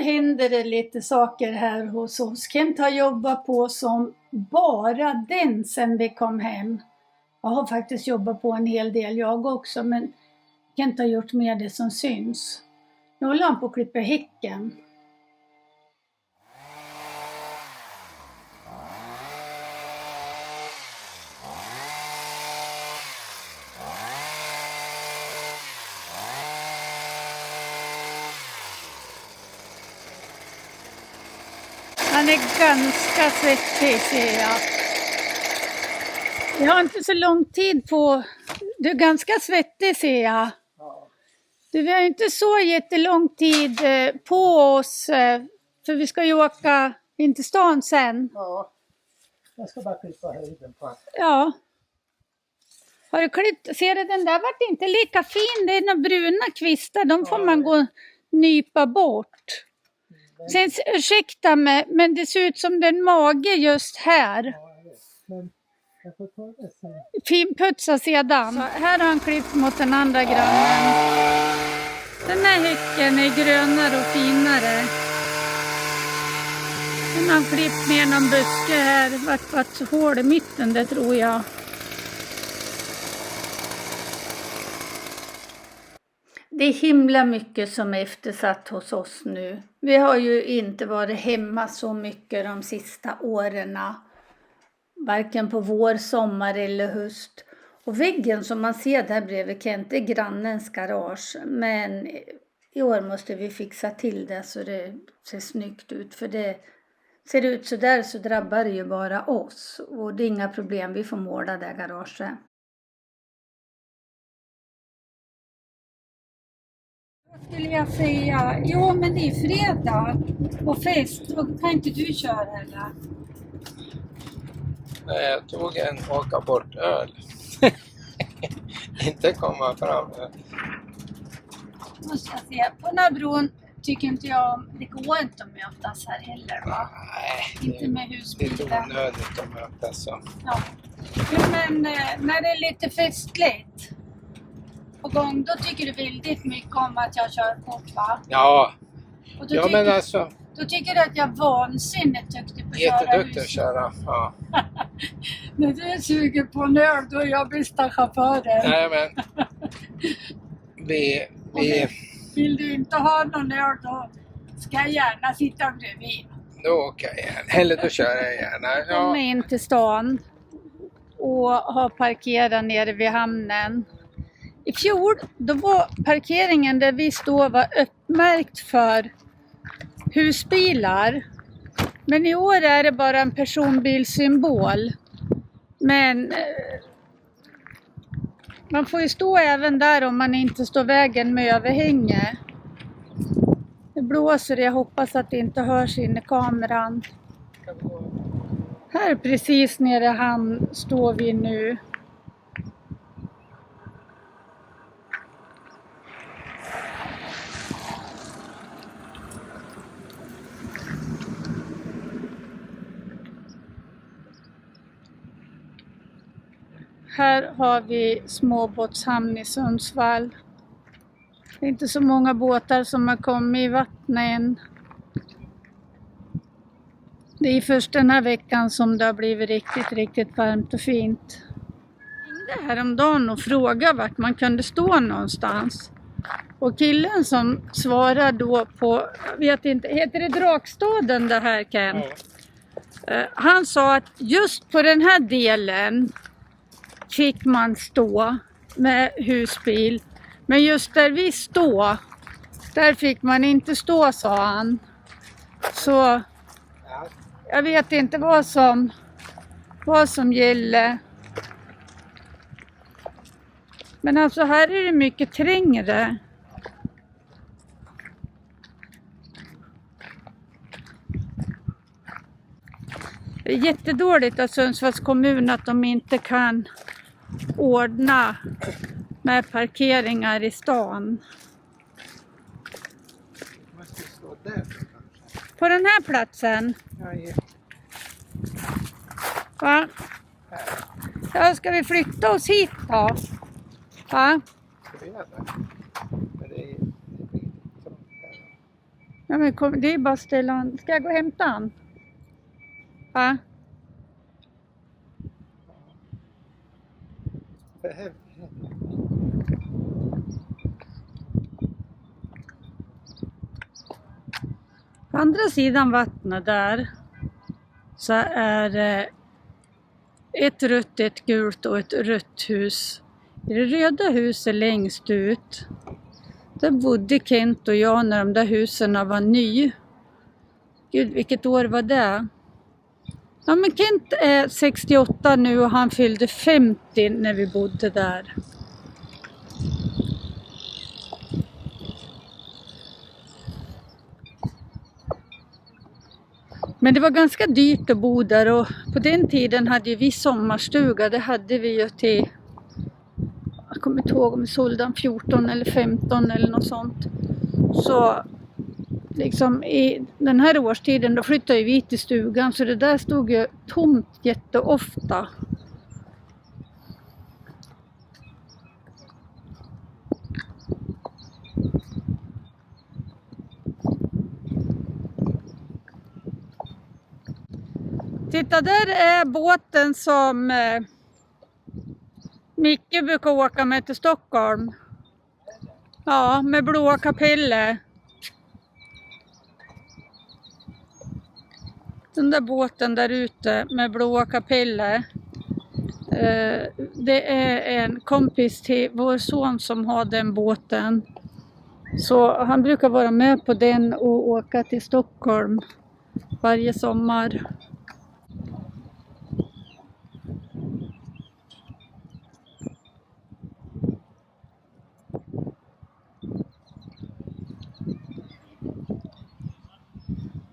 händer det lite saker här hos oss. Kent har jobbat på som bara den sen vi kom hem. Jag har faktiskt jobbat på en hel del jag också, men Kent har gjort mer det som syns. Nu håller han på att klippa häcken. Han är ganska svettig, ser jag. Jag har inte så lång tid på... Du är ganska svettig, ser jag. Ja. Du har inte så jättelång tid på oss, för vi ska ju åka in till stan sen. Ja, jag ska bara klippa höjden på. Ja. Har du klippt? Ser du, den där vart inte lika fin. Det är några bruna kvistar, de får man gå och nypa bort. Sen, ursäkta mig, men det ser ut som den mage just här. Ja, men jag får ta det sen. Finputsa sedan. Så här har han klippt mot den andra grannen. Den här häcken är grönare och finare. Sen har han klippt ner någon buske här. Vart hål i mitten, det tror jag. Det är himla mycket som är eftersatt hos oss nu. Vi har ju inte varit hemma så mycket de sista åren. Varken på vår, sommar eller höst. Och väggen som man ser där bredvid Kent är grannens garage. Men i år måste vi fixa till det så det ser snyggt ut. För det ser ut så där så drabbar det ju bara oss. Och det är inga problem, vi får måla det garaget. Vad skulle jag säga? Jo, men det är fredag och fest. Och kan inte du köra eller? Nej, jag tog en åka bort öl. Inte komma fram. Måste jag säga. På den här bron tycker inte jag, det går inte att mötas här heller, va? Nej, Inte med det är husbilen. lite onödigt att mötas. Så. Ja. Jo, men när det är lite festligt på gång, då tycker du väldigt mycket om att jag kör kort, va? Ja, Och då ja tycker, men alltså, då tycker du att jag är vansinnigt duktig på att köra jätteduktig att hus. köra. Ja. När du är sugen på en öl, då är jag bästa chauffören. Nej men, vi Vill du inte ha någon öl, då ska jag gärna sitta bredvid. då åker jag gärna. Eller då kör jag gärna. Kom Ja. in till stan och har parkerat nere vid hamnen. I fjol, då var parkeringen där vi står var uppmärkt för husbilar. Men i år är det bara en personbilssymbol. Men man får ju stå även där om man inte står vägen med överhänge. Det blåser, jag hoppas att det inte hörs in i kameran. Här precis nere i hamn står vi nu. Här har vi småbåtshamn i Sundsvall. Det är inte så många båtar som har kommit i vattnet än. Det är först den här veckan som det har blivit riktigt varmt och fint. Jag ringde häromdagen och frågade vart man kunde stå någonstans. Och killen som svarade då på, jag vet inte, heter det Drakstaden det här, Ken? Ja. Han sa att just på den här delen fick man stå med husbil. Men just där vi står, där fick man inte stå, sa han. Så Ja. jag vet inte vad som gäller. Men alltså här är det mycket trängre. Det är jättedåligt av Sundsvalls kommun att de inte kan ordna med parkeringar i stan. Måste stå där kanske. På den här platsen, Ja, ja. va? Ja, ska vi flytta oss hit då? Va? Ska vi göra det? Men det blir trångt här. Ja, men kom, det är bara att ställa han. Ska jag gå och hämta han? Ja. På andra sidan vattnet där så är det ett rött, ett gult och ett rött hus. I det röda huset längst ut, där bodde Kent och jag när de där husen var ny. Gud, vilket år var det? Ja, men Kent är 68 nu och han fyllde 50 när vi bodde där. Men det var ganska dyrt att bo där och på den tiden hade vi sommarstuga. Det hade vi ju till, jag kommer inte ihåg om vi sålde den 14 eller 15 eller något sånt. Så liksom i den här årstiden då flyttade vi till stugan så det där stod ju tomt jätteofta. Titta, där är båten som Micke brukar åka med till Stockholm. Ja, med blåa kapellet. Den där båten där ute med blåa kapellet. Det är en kompis till vår son som har den båten. Så han brukar vara med på den och åka till Stockholm varje sommar.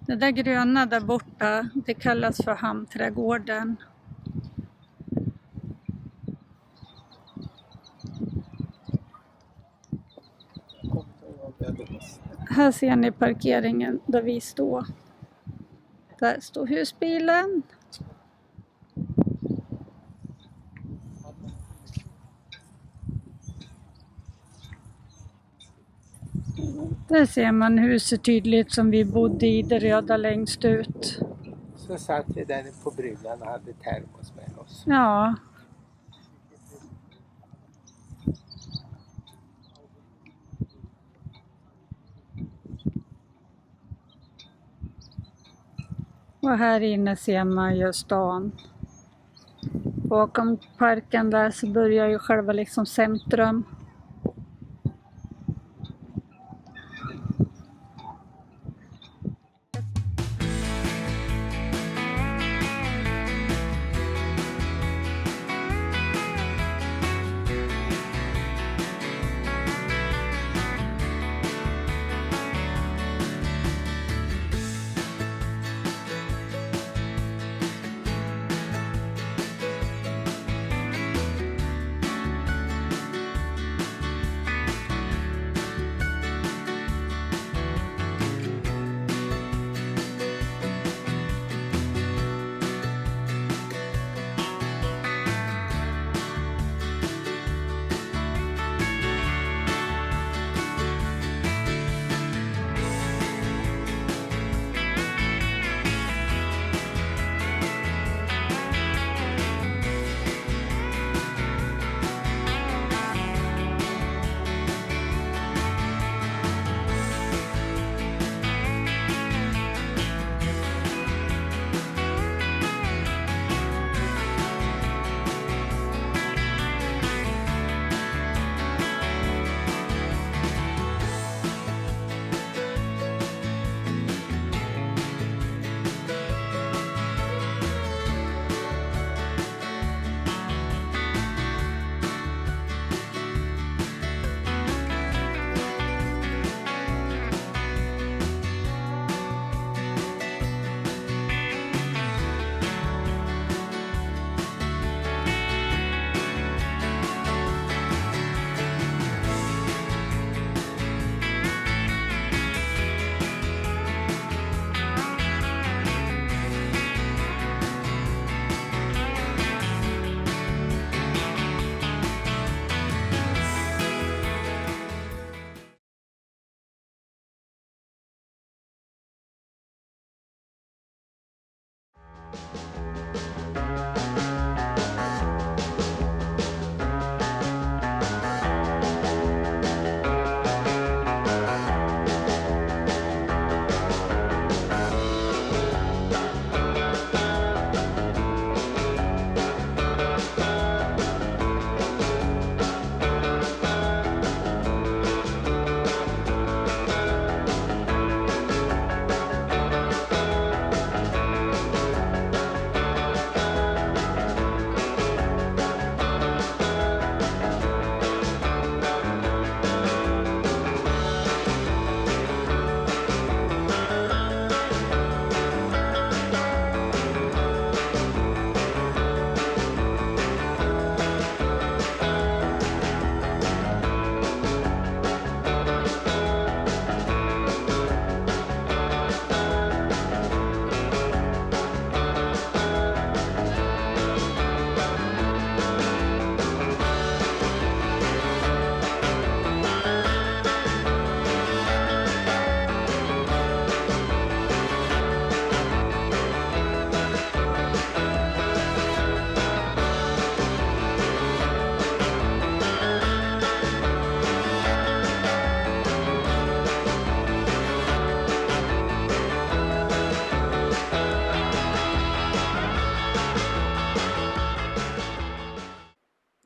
Det där gröna där borta, det kallas för hamnträdgården. Här ser ni parkeringen där vi står. Där står husbilen. Där ser man huset tydligt som vi bodde i, det röda längst ut. Så satt vi där på bryggan och hade termos med oss. Ja. Och här inne ser man ju stan. Bakom parken där så börjar ju själva liksom centrum.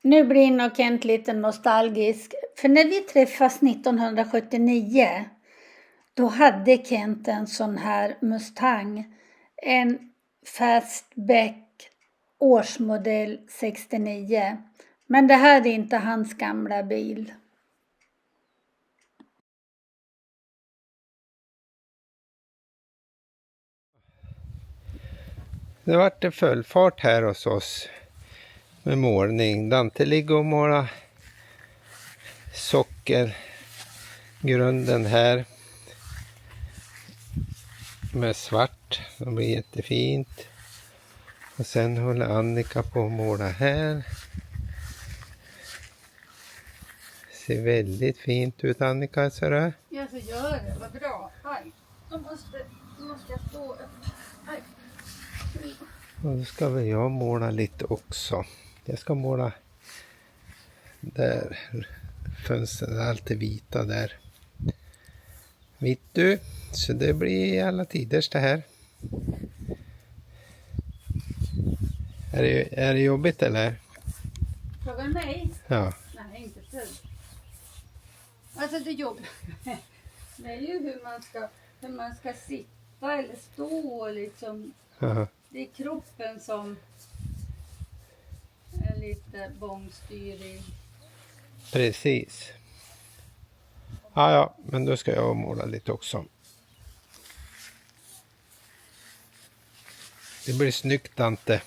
Nu blir nog Kent lite nostalgisk. För när vi träffas 1979, då hade Kent en sån här Mustang. En Fastback årsmodell 69. Men det här är inte hans gamla bil. Nu vart det full fart här hos oss med målning. Dante ligger och målar sockergrunden här med svart. Det blir jättefint. Och sen håller Annika på att måla här. Ser väldigt fint ut, Annika, ser du? Ja, så gör det. Vad bra. Aj. Då måste jag stå upp. Aj. Och då ska väl jag måla lite också. Jag ska måla där. Fönstren är alltid vita där. Vitt du. Så det blir alla tiders det här. Är det jobbigt eller? Frågar mig? Ja. Nej, inte så. Alltså det jobb. Det är ju hur man ska sitta eller stå liksom. Aha. Det är kroppen som är lite bångstyrig. Precis. Ja, men då ska jag måla lite också. Det blir snyggt, Dante.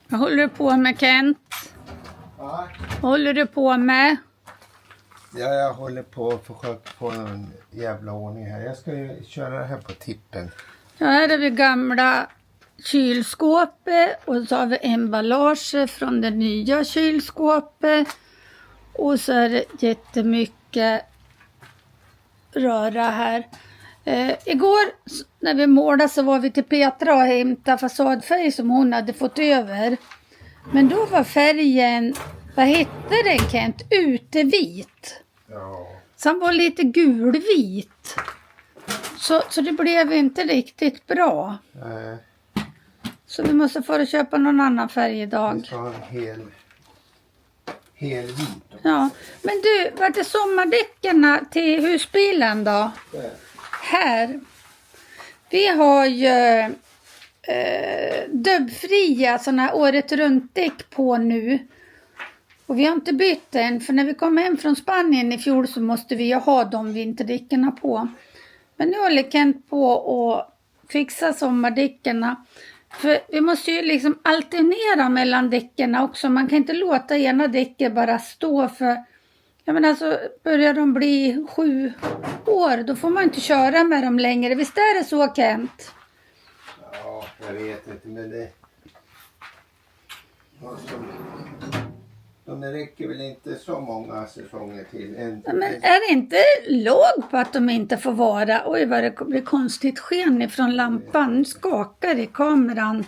Vad håller du på med, Kent? Ja. Vad håller du på med? Ja, jag håller på att försöka få en jävla ordning här. Jag ska ju köra det här på tippen. Ja, här är vi gamla kylskåpet och så har vi emballage från det nya kylskåpet. Och så är det jättemycket röra här. Igår när vi målade så var vi till Petra och hämtade fasadfärg som hon hade fått över. Men då var färgen, vad hette den, Kent? Utevit. Ja. Så han var lite gulvit. Så det blev inte riktigt bra. Så vi måste få köpa någon annan färg idag. Vi ska ha en hel vit. Ja, men du, vart är sommardäckarna till husbilen då? Där. Här. Vi har ju dubbfria sådana här året runt däck på nu. Och vi har inte bytt än, för när vi kom hem från Spanien i fjol så måste vi ju ha de vinterdäckarna på. Men nu håller Kent på att fixa sommardäckarna. För vi måste ju liksom alternera mellan däckarna också. Man kan inte låta ena däcket bara stå, för jag menar, alltså, börjar de bli 7 år, då får man inte köra med dem längre. Visst är det så, Kent? Ja, jag vet inte, men det... Och det räcker väl inte så många säsonger till. Ja, men är det inte låg på att de inte får vara? Oj, vad det blir konstigt sken ifrån lampan. Nu skakar i kameran.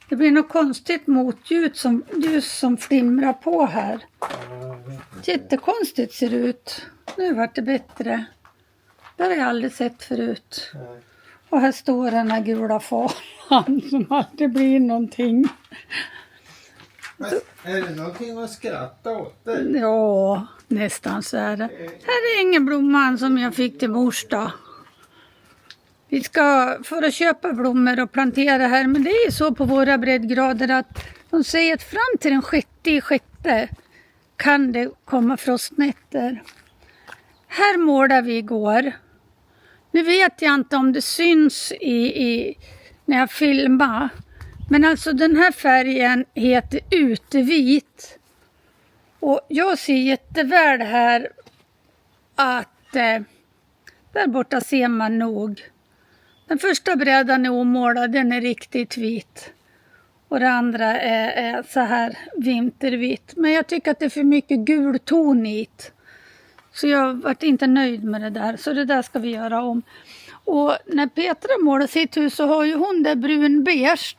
Det blir något konstigt motljus som flimrar på här. Jättekonstigt ser det ut. Nu vart det bättre. Det har jag aldrig sett förut. Och här står den här gula faran som alltid blir någonting. Men är det någonting att skratta åt det? Ja, nästan så är det. Här är ängelblomman som jag fick till mors dag. Vi ska för att köpa blommor och plantera här, men det är så på våra breddgrader att de säger att fram till den 6/6 kan det komma frostnätter. Här målar vi igår. Nu vet jag inte om det syns när jag filmar. Men alltså den här färgen heter utevit. Och jag ser jätteväl här att där borta ser man nog. Den första brädan är omålad, den är riktigt vit. Och det andra är så här vintervitt. Men jag tycker att det är för mycket gul ton i det. Så jag varit inte nöjd med det där. Så det där ska vi göra om. Och när Petra målar sitt hus så har ju hon det brunbeige.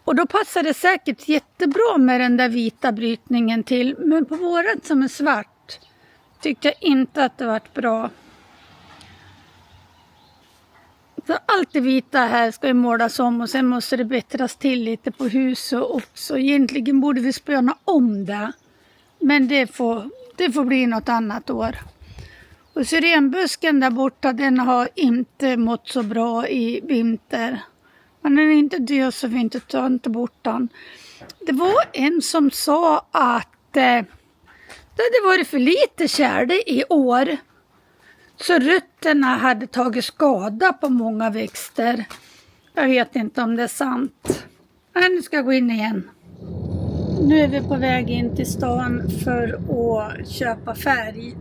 Och då passar det säkert jättebra med den där vita brytningen till. Men på vårat som är svart tyckte jag inte att det varit bra. Så allt det vita här ska ju målas om och sen måste det bättras till lite på huset också. Egentligen borde vi spöna om det. Men det får bli något annat år. Och syrenbusken där borta, den har inte mått så bra i vinter. Men den är inte död så vi inte tar bort den. Det var en som sa att det hade varit för lite tjäle i år. Så rötterna hade tagit skada på många växter. Jag vet inte om det är sant. Men nu ska jag gå in igen. Nu är vi på väg in till stan för att köpa färg.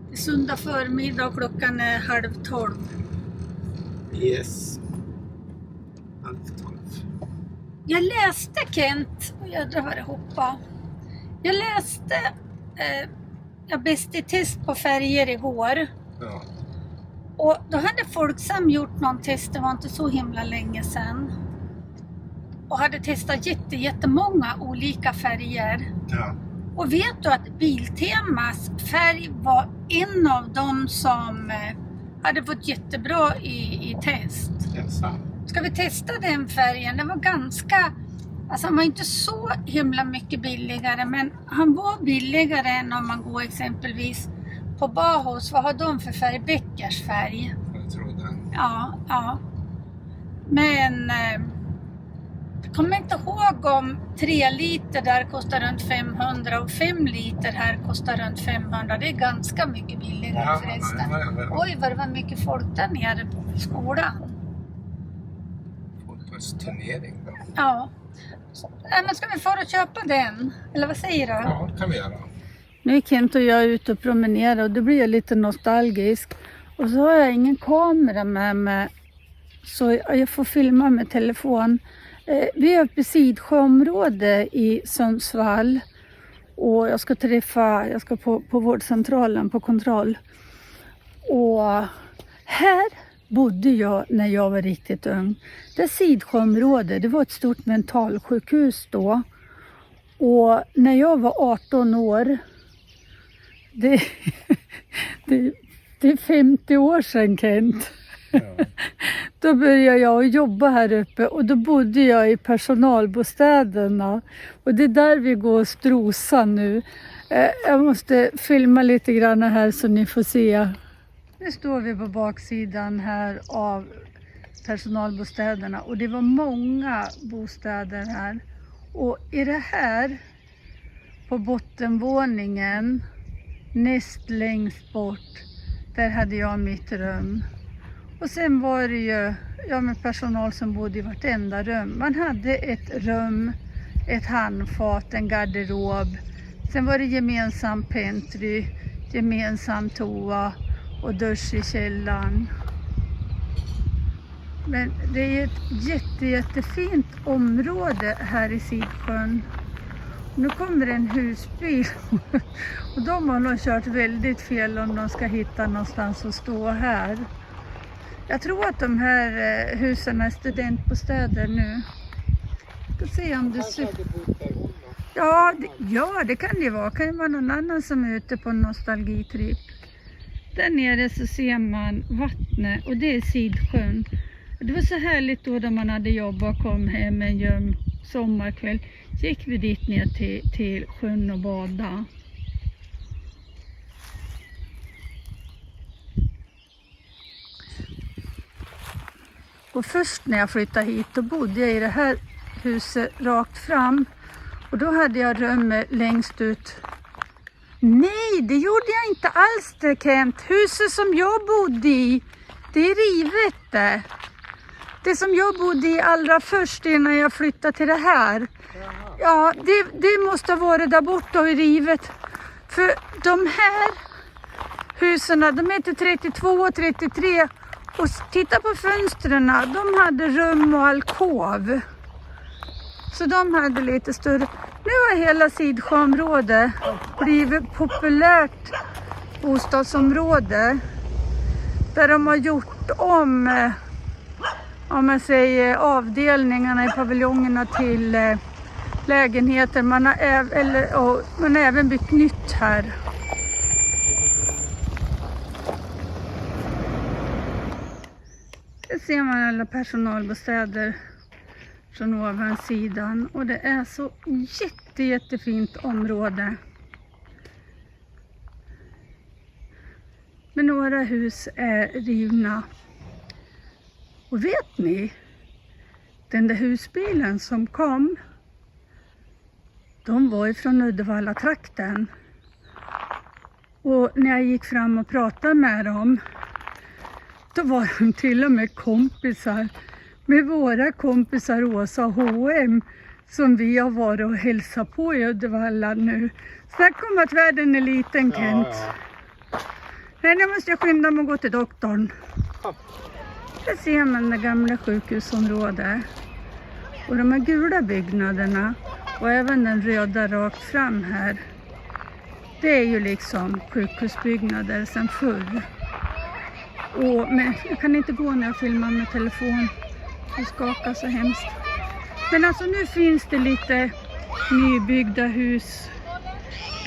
Det är söndag förmiddag och klockan är 11:30. Yes. 11:30. Jag läste Kent, och jädrar vad det hoppade. Jag läste Bäst i test på färger igår. Ja. Och då hade Folksam gjort någon test, det var inte så himla länge sedan. Och hade testat jättemånga olika färger. Ja. Och vet du att Biltemas färg var en av dem som hade fått jättebra i test. Jaså. Ska vi testa den färgen? Den var ganska, alltså han var inte så himla mycket billigare, men han var billigare än om man går exempelvis på Bahos. Vad har de för färg? Beckers färg. Jag trodde. Ja. Men jag kommer inte ihåg om 3 liter där kostar runt 500 och 5 liter här kostar runt 500. Det är ganska mycket billigare förresten. Oj, vad det var mycket folk där nere på skolan. Fotbollsturnering då. Ja. Men ska vi få att köpa den? Eller vad säger du? Ja, det kan vi göra. Nu är Kent och jag ute och promenerar och då blir jag lite nostalgisk. Och så har jag ingen kamera med mig. Så jag får filma med telefon. Vi är uppe i Sidsjöområdet i Sundsvall. Och jag ska på vårdcentralen på kontroll. Och här bodde jag när jag var riktigt ung. Det Sidsjöområdet, det var ett stort mentalsjukhus då. Och när jag var 18 år, det är 50 år sedan Kent. Ja. Då började jag jobba här uppe och då bodde jag i personalbostäderna. Och det är där vi går och strosar nu. Jag måste filma lite grann här så ni får se. Nu står vi på baksidan här av personalbostäderna och det var många bostäder här. Och i det här på bottenvåningen näst längst bort, där hade jag mitt rum. Och sen var det ju med personal som bodde i vartenda rum. Man hade ett rum, ett handfat, en garderob. Sen var det gemensam pentry, gemensam toa och dusch i källaren. Men det är ett jättefint område här i Sidsjön. Nu kommer en husbil och de har nog kört väldigt fel om de ska hitta någonstans att stå här. Jag tror att de här husen är studentbostäder nu. Ska se om du ser. Ja, det kan det vara. Det kan ju vara någon annan som är ute på en nostalgitripp. Där nere så ser man vattnet och det är Sidsjön. Det var så härligt då man hade jobbat och kom hem en göm sommarkväll. Gick vi dit ner till sjön och bada. Och först när jag flyttade hit då bodde jag i det här huset rakt fram. Och då hade jag rum längst ut. Nej, det gjorde jag inte alls det, Kent. Huset som jag bodde i, det är rivet det. Det som jag bodde i allra först innan jag flyttade till det här. Ja, det måste ha varit där borta och i rivet. För de här husen, de heter 32 och 33. Och titta på fönstren, de hade rum och alkov. Så de hade lite större. Nu har hela Sidsjöområdet blivit populärt bostadsområde. Där de har gjort om man säger avdelningarna i paviljongerna till lägenheter. Man har även byggt nytt här. Här ser man alla personalbostäder från ovansidan och det är så jättefint område. Men några hus är rivna. Och vet ni, den där husbilen som kom, de var ifrån Uddevalla-trakten. Och när jag gick fram och pratade med dem, då var de till och med kompisar med våra kompisar Åsa och H&M som vi har varit och hälsat på i Uddevalla nu. Snacka om att världen är liten, Kent. Ja. Nej, nu måste jag skynda mig och gå till doktorn. Där ser man det gamla sjukhusområdet. Och de här gula byggnaderna och även den röda rakt fram här. Det är ju liksom sjukhusbyggnader sedan förr. Men jag kan inte gå när jag filmar med telefon. Det skakar så hemskt. Men alltså nu finns det lite nybyggda hus.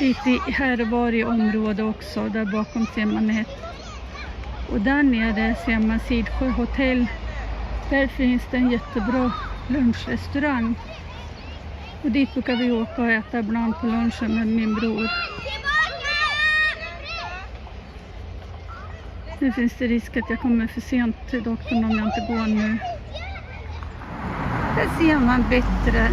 Lite här och var i området också. Där bakom ser man ett. Och där nere ser man Sidsjö hotell. Där finns det en jättebra lunchrestaurang. Och dit brukar vi åka och äta ibland på lunchen med min bror. Nu finns det risk att jag kommer för sent till doktorn om jag inte går nu. Där ser man bättre.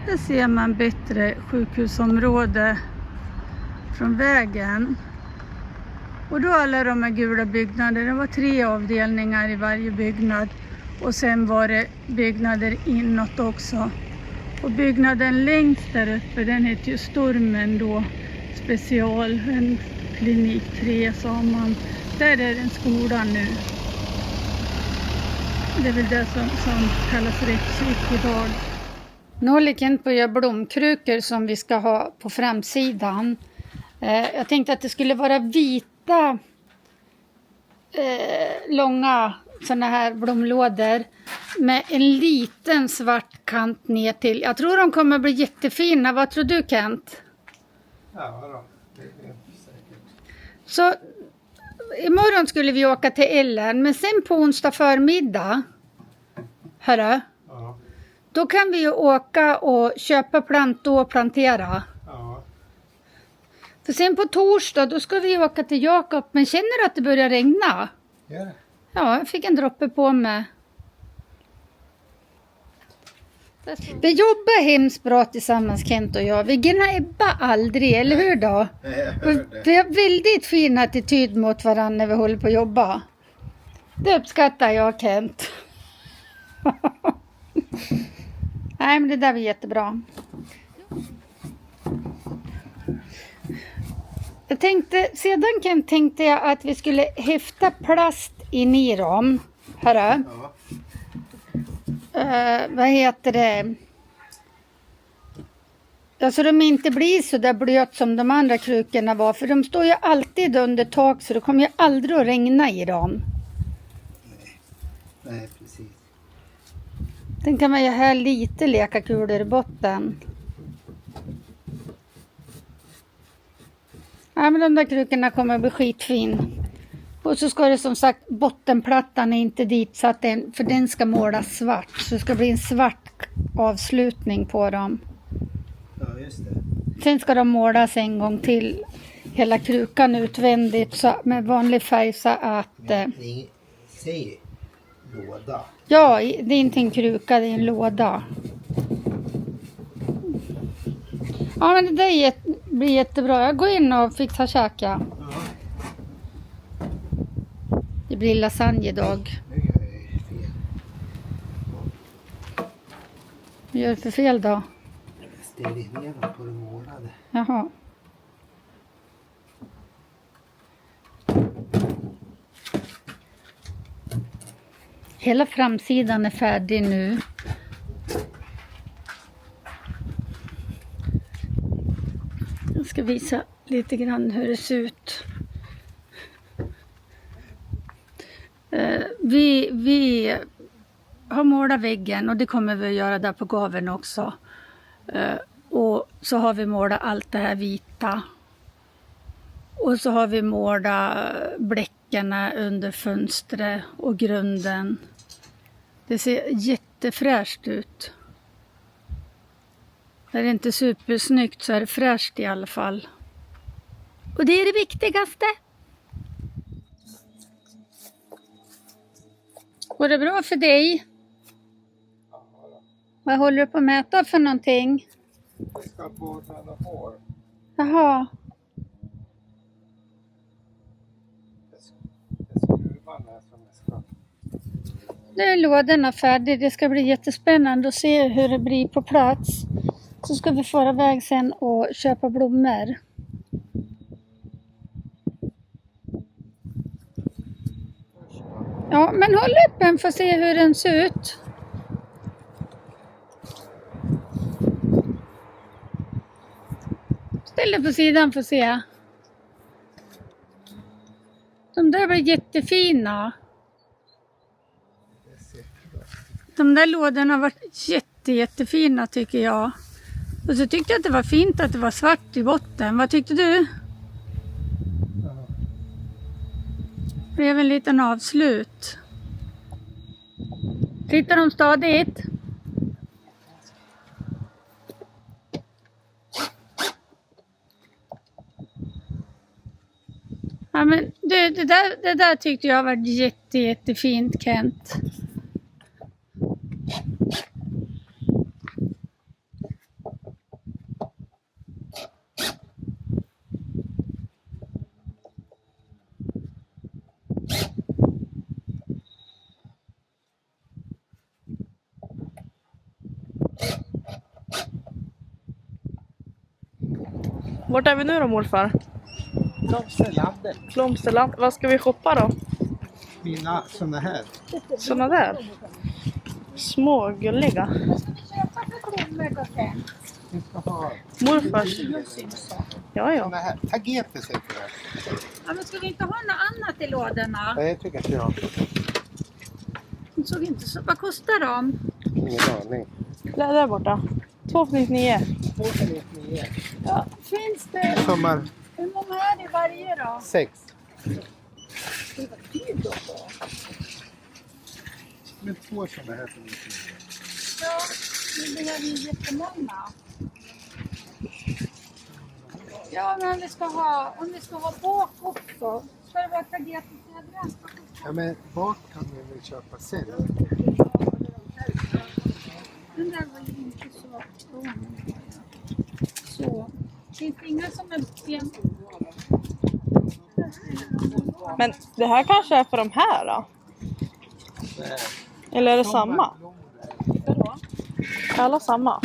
Där ser man bättre sjukhusområde från vägen. Och då alla de här gula byggnaderna, det var 3 avdelningar i varje byggnad. Och sen var det byggnader inåt också. Och byggnaden längst där uppe, den heter ju Stormen då, special, en klinik 3 sa man. Där är en skola nu. Det är väl det som kallas rättskik idag. Nu håller Kent på att göra blomkrukor som vi ska ha på framsidan. Jag tänkte att det skulle vara vita, långa sådana här blomlådor med en liten svart kant ner till. Jag tror de kommer bli jättefina. Vad tror du, Kent? Ja, då. Det är säkert. Så imorgon skulle vi åka till Ellen, men sen på onsdag förmiddag, hörru, Ja. då kan vi ju åka och köpa plantor och plantera. Ja. För sen på torsdag då ska vi åka till Jakob, men känner du att det börjar regna? Gör det. Ja, jag fick en droppe på mig. Vi jobbar hemskt bra tillsammans, Kent och jag. Vi gnäbbar aldrig, eller hur då? Vi har väldigt fin attityd mot varandra när vi håller på att jobba. Det uppskattar jag, Kent. Nej, men det där var jättebra. Sedan tänkte jag att vi skulle häfta plast inne i dem. Hörru. Ja. Vad heter det? Alltså de inte blir så där blöt som de andra krukorna var. För de står ju alltid under tak så det kommer ju aldrig att regna i dem. Nej, precis. Sen kan man ju ha lite lekakulor i botten. Ja, men de där krukorna kommer att bli skitfin. Och så ska det som sagt, bottenplattan är inte dit så att för den ska målas svart. Så det ska bli en svart avslutning på dem. Ja, just det. Sen ska de målas en gång till. Hela krukan utvändigt så, med vanlig färg så att... Säg låda. Ja, det är inte en kruka, det är en låda. Ja, men det där blir jättebra. Jag går in och fixar käka. Ja. Det blir lasagne idag. Nu gör jag ju fel. Vad gör du för fel då? Jag ställer ner dem på det målade. Jaha. Hela framsidan är färdig nu. Jag ska visa lite grann hur det ser ut. Vi har målat väggen och det kommer vi att göra där på gaveln också. Och så har vi målat allt det här vita. Och så har vi målat bläckarna under fönstret och grunden. Det ser jättefräscht ut. Det är inte supersnyggt så är det fräscht i alla fall. Och det är det viktigaste. Går det bra för dig? Vad håller du på att mäta för någonting? Jag ska borra några hår. Jaha. Jag skruvar med som jag ska. Nu är lådorna färdiga. Det ska bli jättespännande att se hur det blir på plats. Så ska vi fara iväg sen och köpa blommor. Ja, men håll öppen för att se hur den ser ut. Ställ dig på sidan för att se. De där blir jättefina. De där lådorna har varit jättefina tycker jag. Och så tyckte jag att det var fint att det var svart i botten. Vad tyckte du? Det blev en liten avslut. Sitter de stadigt? Ja, men det där tyckte jag var jättefint, Kent. Vart är vi nu då, morfar? Blomsterlandet. Blomsterland. Vad ska vi shoppa då? Mina såna här. Såna där. Små gulliga. Vi ska ha Morfars. Ja. såna här. Tagetes heter det. Ja, men ska vi inte ha något annat i lådorna? Nej, jag tycker inte jag. De såg inte så. Vad kostar de? Ingen aning. Där borta. 2,99. 2,99. Ja, finns det? Sommar Hur många är det i varje då? 6. Men 2 såna här för 99. Ja, vi behöver ju jättemånga. Ja, men om vi ska ha bak också. Ska det vara tagetesnödvändigt? Ja, men bak kan vi väl köpa sen. Den där var ju inte så. Så. Finns det inga som är ben? Men det här kanske är för de här då? Eller är det samma? Är alla samma?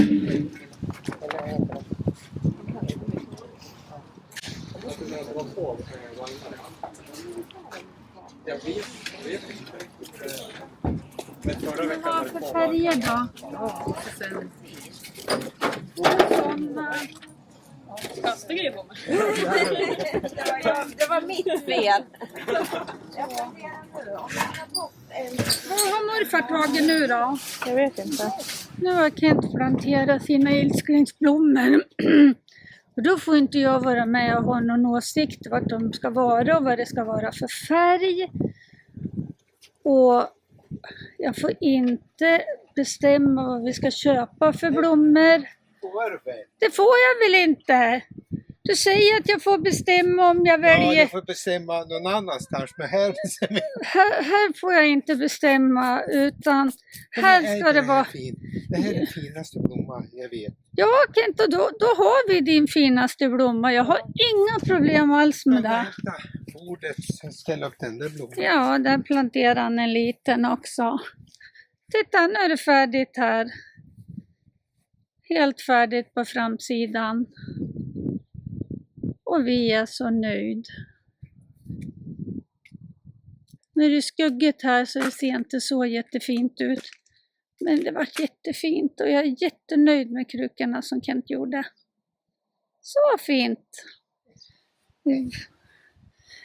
Jag vet inte riktigt. Men förra veckan Vad var det för två färger då? Ja, och sen Sådana. kasta grejer på mig. Det var mitt fel. Vad har morfar tagit nu då? Jag vet inte. Nu har Kent planterat sina älsklingsblommor. Och då får inte jag vara med och ha någon åsikt vart de ska vara och vad det ska vara för färg. Och jag får inte bestämma vad vi ska köpa för blommor. Det får jag väl inte. Du säger att jag får bestämma om jag Ja, väljer. jag får bestämma någon annanstans, men här bestämmer jag. Här får jag inte bestämma, utan här ska det vara. Det här är den finaste blomman jag vet. Ja, Kent, och då har vi din finaste blomma. Jag har inga problem alls med det. Bordet, ställa upp den där blomman. Ja, där planterar han en liten också. Titta, nu är det färdigt här. Helt färdigt på framsidan. Och vi är så nöjd. Nu är det skuggigt här så det ser inte så jättefint ut. Men det var jättefint och jag är jättenöjd med krukorna som Kent gjorde. Så fint!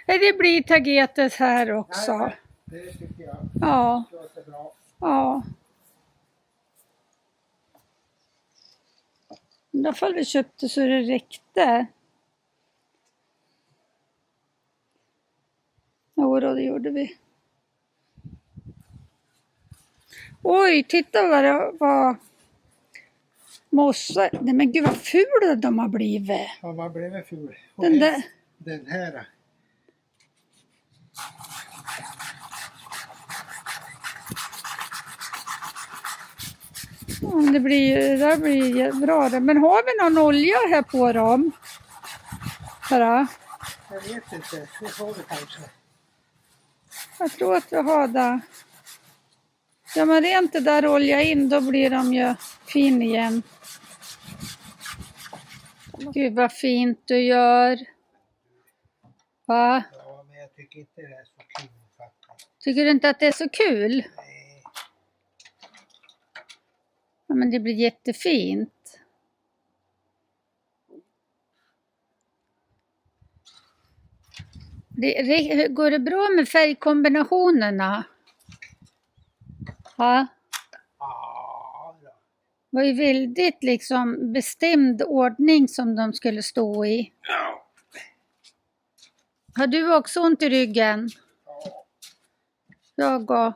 Det blir tagetes här också. Det tycker jag Ja, låter bra. ja. I alla fall vi köpte så det räckte. Jo då, det gjorde vi. Oj, titta vad det var. Mossa. Nej men gud vad fula de har blivit. Ja, man blev ful. Och Den där. Den här. Ja, det där blir bra det. Men har vi någon olja här på dem? Bara. Jag vet inte, det får vi kanske. Jag tror att vi har det. Ja men rent det där olja in, då blir de ju fin igen. Gud vad fint du gör. Va? Ja, men jag tycker inte det är så kul faktiskt. Tycker du inte att det är så kul? Nej. Ja men det blir jättefint. Går det bra med färgkombinationerna? Ja. Ja, då. Det var ju väldigt liksom bestämd ordning som de skulle stå i. Ja. Har du också ont i ryggen? Ja. Jag och.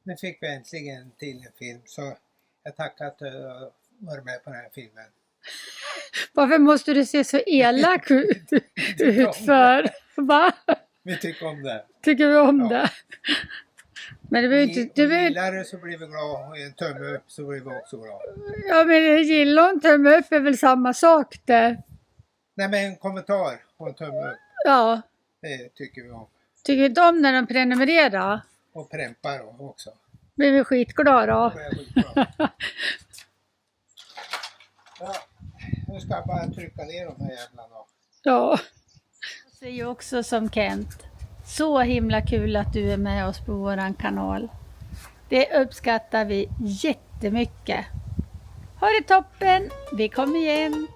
Nu fick vi äntligen till en film, så jag tackar att du var med på den här filmen. Varför måste du se så elak ut för? Va? Vi tycker om det. Tycker du om Ja. det? Men det var ju inte... Om vi gillar det så blir vi glada, och en tumme upp så blir vi också glada. Ja men jag gillar en tumme upp är väl samma sak det. Nej, men en kommentar och en tumme upp, Ja. det tycker vi om. Tycker du om när de prenumererar? Och prämpar också. Blir vi skitglada då? Det är skitbra. Ja, nu ska jag bara trycka ner de här jävlarna. Ja. Jag säger också som Kent. Så himla kul att du är med oss på våran kanal. Det uppskattar vi jättemycket. Ha det toppen. Vi kommer igen.